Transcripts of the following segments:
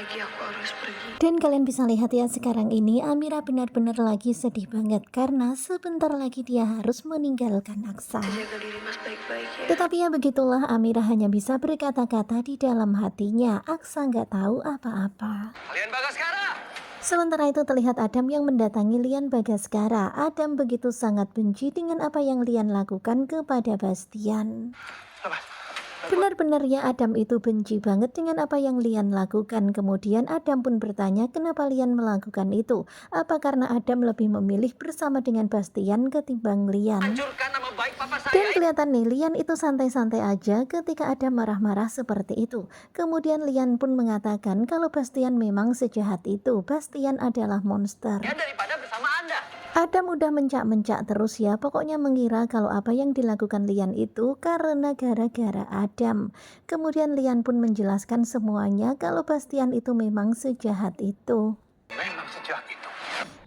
lagi aku harus pergi. Dan kalian bisa lihat ya, sekarang ini Amira benar-benar lagi sedih banget karena sebentar lagi dia harus meninggalkan Aksa. Jaga diri Mas baik-baik ya. Tetapi ya begitulah, Amira hanya bisa berkata-kata di dalam hatinya. Aksa nggak tahu apa-apa. Kalian Bagaskara! Sementara itu terlihat Adam yang mendatangi Lian Bagaskara. Adam begitu sangat benci dengan apa yang Lian lakukan kepada Bastian. Benar-benar ya, Adam itu benci banget dengan apa yang Lian lakukan. Kemudian Adam pun bertanya kenapa Lian melakukan itu. Apa karena Adam lebih memilih bersama dengan Bastian ketimbang Lian? Hancurkan nama baik papa saya. Dan kelihatan nih, Lian itu santai-santai aja ketika Adam marah-marah seperti itu. Kemudian Lian pun mengatakan kalau Bastian memang sejahat itu. Bastian adalah monster. Ya daripada bersama Anda. Adam udah mencak-mencak terus ya, pokoknya mengira kalau apa yang dilakukan Lian itu karena gara-gara Adam. Kemudian Lian pun menjelaskan semuanya kalau Bastian itu memang sejahat itu. Memang sejahat itu.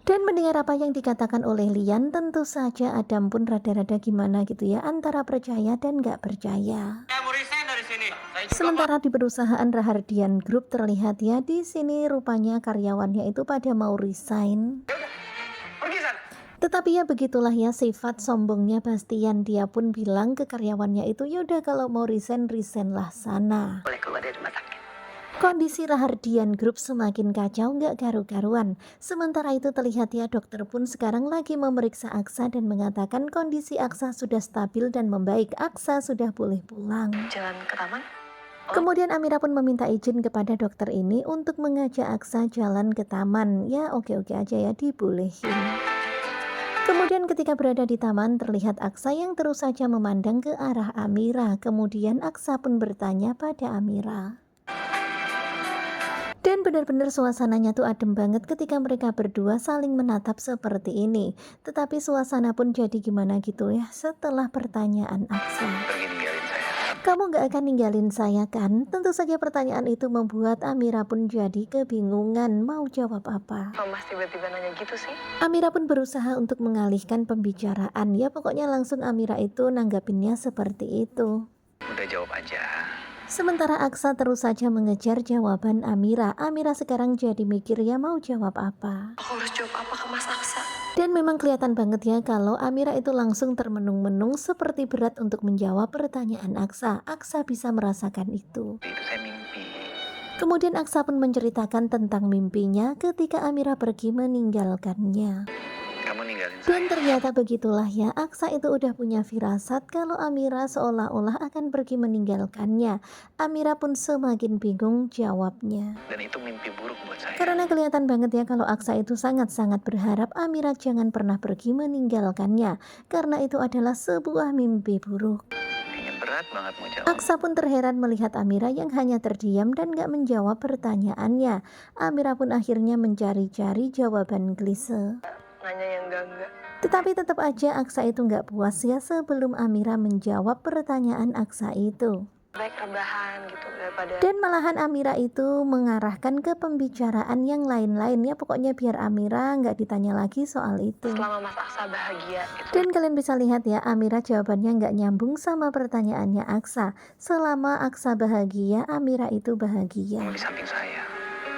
Dan mendengar apa yang dikatakan oleh Lian, tentu saja Adam pun rada-rada gimana gitu ya, antara percaya dan gak percaya. Saya mau resign dari sini. Saya juga Sementara di perusahaan Rahardian Group terlihat ya, di sini rupanya karyawannya itu pada mau resign. pergi sana. Tetapi ya begitulah ya sifat sombongnya Bastian. Dia pun bilang ke karyawannya itu, yaudah kalau mau resign, resign-lah sana. Boleh keluar dari rumah sakit. Kondisi Rahardian Group semakin kacau, gak karu-karuan. Sementara itu terlihat ya, dokter pun sekarang lagi memeriksa Aksa dan mengatakan kondisi Aksa sudah stabil dan membaik. Aksa sudah boleh pulang. Jalan ke taman? Kemudian Amira pun meminta izin kepada dokter ini untuk mengajak Aksa jalan ke taman. Ya oke-oke aja ya, dibolehin. Kemudian ketika berada di taman terlihat Aksa yang terus saja memandang ke arah Amira. Kemudian Aksa pun bertanya pada Amira. Dan benar-benar suasananya tuh adem banget ketika mereka berdua saling menatap seperti ini. Tetapi suasana pun jadi gimana gitu ya setelah pertanyaan Aksa. Pergi ninggalin saya. Kamu gak akan ninggalin saya kan? Tentu saja pertanyaan itu membuat Amira pun jadi kebingungan mau jawab apa. Kok Mas tiba-tiba nanya gitu sih? Amira pun berusaha untuk mengalihkan pembicaraan. Ya pokoknya langsung Amira itu nanggapinnya seperti itu. Udah jawab aja. Sementara Aksa terus saja mengejar jawaban Amira. Amira sekarang jadi mikir ya mau jawab apa. Aku harus jawab apa ke Mas Aksa? Dan memang kelihatan banget ya kalau Amira itu langsung termenung-menung seperti berat untuk menjawab pertanyaan Aksa. Aksa bisa merasakan itu. Itu saya mimpi. Kemudian Aksa pun menceritakan tentang mimpinya ketika Amira pergi meninggalkannya. Kamu ninggalin saya. Dan ternyata begitulah ya, Aksa itu udah punya firasat kalau Amira seolah-olah akan pergi meninggalkannya. Amira pun semakin bingung jawabnya. Dan itu mimpi buruk buat saya. Karena kelihatan banget ya kalau Aksa itu sangat-sangat berharap Amira jangan pernah pergi meninggalkannya. Karena itu adalah sebuah mimpi buruk. Kayaknya berat banget mau jawab. Aksa pun terheran melihat Amira yang hanya terdiam dan gak menjawab pertanyaannya. Amira pun akhirnya mencari-cari jawaban klise. Nanya yang enggak. Tetapi tetap aja Aksa itu nggak puas ya sebelum Amira menjawab pertanyaan Aksa itu. Baik rebahan gitu daripada. Dan malahan Amira itu mengarahkan ke pembicaraan yang lain-lain ya, pokoknya biar Amira nggak ditanya lagi soal itu. Selama Mas Aksa bahagia gitu. Dan kalian bisa lihat ya, Amira jawabannya nggak nyambung sama pertanyaannya Aksa. Selama Aksa bahagia, Amira itu bahagia. Kamu di samping saya.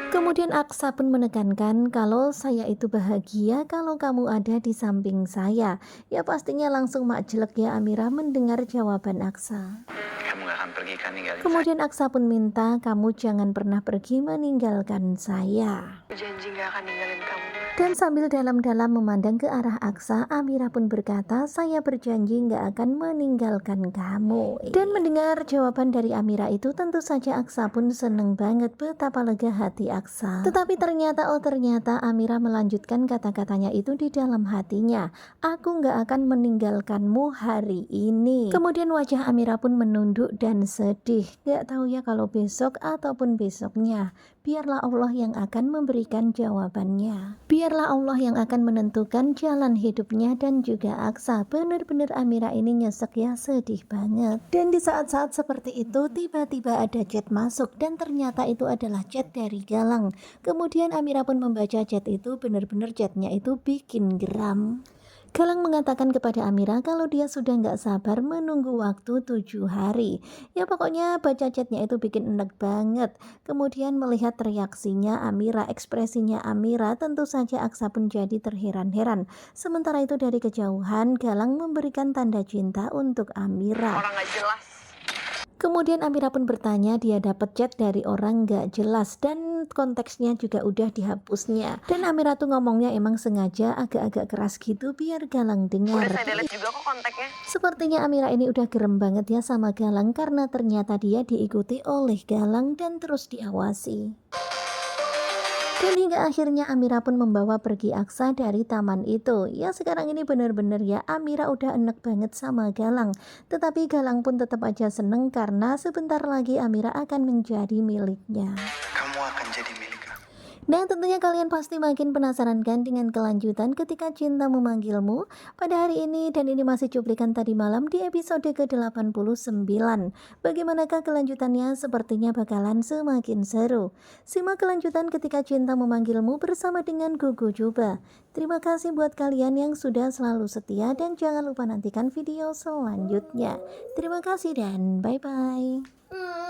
Kemudian Aksa pun menekankan kalau saya itu bahagia kalau kamu ada di samping saya. Ya pastinya langsung makjelek ya Amira mendengar jawaban Aksa. Kamu gak akan pergi kan ninggalin saya. Kemudian Aksa pun minta kamu jangan pernah pergi meninggalkan saya. Aku janji gak akan ninggalin kamu. Dan sambil dalam-dalam memandang ke arah Aksa, Amira pun berkata, saya berjanji nggak akan meninggalkan kamu. Dan mendengar jawaban dari Amira itu, tentu saja Aksa pun seneng banget, betapa lega hati Aksa. Tetapi ternyata Amira melanjutkan kata-katanya itu di dalam hatinya. Aku nggak akan meninggalkanmu hari ini. Kemudian wajah Amira pun menunduk dan sedih. Nggak tahu ya kalau besok ataupun besoknya. Biarlah Allah yang akan memberikan jawabannya. Biarlah Allah yang akan menentukan jalan hidupnya dan juga Aksa. Bener-bener Amira ini nyesek ya, sedih banget. Dan di saat-saat seperti itu tiba-tiba ada chat masuk dan ternyata itu adalah chat dari Galang. Kemudian Amira pun membaca chat itu, bener-bener chatnya itu bikin geram. Galang mengatakan kepada Amira kalau dia sudah nggak sabar menunggu waktu 7 hari. Ya pokoknya baca chatnya itu bikin enek banget. Kemudian melihat reaksinya Amira, ekspresinya Amira, tentu saja Aksa pun jadi terheran-heran. Sementara itu dari kejauhan Galang memberikan tanda cinta untuk Amira. Orang nggak jelas. Kemudian Amira pun bertanya dia dapat chat dari orang gak jelas dan konteksnya juga udah dihapusnya. Dan Amira tuh ngomongnya emang sengaja agak-agak keras gitu biar Galang dengar. Udah saya delete juga kok kontaknya. Sepertinya Amira ini udah gerem banget ya sama Galang karena ternyata dia diikuti oleh Galang dan terus diawasi. Dan hingga akhirnya Amira pun membawa pergi Aksa dari taman itu. Ya sekarang ini bener-bener ya Amira udah enek banget sama Galang. Tetapi Galang pun tetap aja seneng karena sebentar lagi Amira akan menjadi miliknya. Kamu akan jadi milik aku. Nah tentunya kalian pasti makin penasaran kan dengan kelanjutan ketika cinta memanggilmu pada hari ini, dan ini masih cuplikan tadi malam di episode ke-89. Bagaimanakah kelanjutannya? Sepertinya bakalan semakin seru. Simak kelanjutan ketika cinta memanggilmu bersama dengan Gugu Juba. Terima kasih buat kalian yang sudah selalu setia dan jangan lupa nantikan video selanjutnya. Terima kasih dan bye-bye.